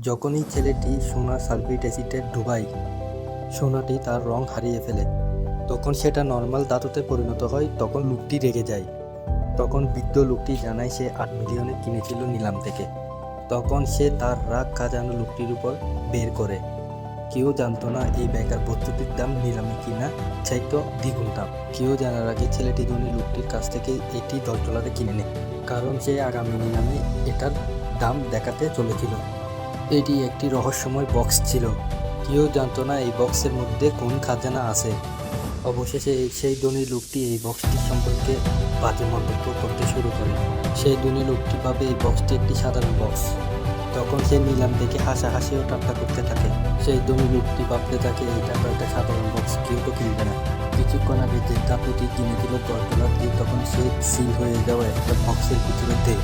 যখনই ছেলেটি সোনার সালফেট অ্যাসিডে ডুবায়, সোনাটি তার রং হারিয়ে ফেলে। তখন সেটা নর্মাল ধাতুতে পরিণত হয়। তখন লোকটি রেগে যায়। তখন বৃদ্ধ লোকটি জানায় সে 8 মিলিয়নে কিনেছিল নিলাম থেকে। তখন সে তার রাগ খাজানো লোকটির উপর বের করে। কেউ জানতো না এই বেকার বস্তুটির দাম নিলামে কিনা চাইতো দ্বিগুণ দাম। কেউ জানার আগে ছেলেটি ধনী লোকটির কাছ থেকে এটি $10 কিনে নেয়, কারণ সে আগামী নিলামে এটার দাম দেখাতে চলেছিল। এটি একটি রহস্যময় বক্স ছিল। কেউ জানতো না এই বক্সের মধ্যে কোন খাজানা আছে। অবশেষে সেই ধনী লোকটি এই বক্সটি সম্পর্কে বাজে মন্তব্য করতে শুরু করে। সেই ধনী লোকটি ভাবে এই বক্সটি একটি সাধারণ বক্স। তখন সে নিলাম থেকে হাসাহাসি ও ঠাট্টা করতে থাকে। সেই ধনী লোকটি ভাবতে থাকে এটা তো একটা সাধারণ বক্স, কেউ তো কিনবে না। কিছুক্ষণ আগে যে ধাতুটি কিনেছিল $10 দিয়ে, তখন সে সিল হয়ে যাওয়া একটা বক্সের ভিতরে দেয়।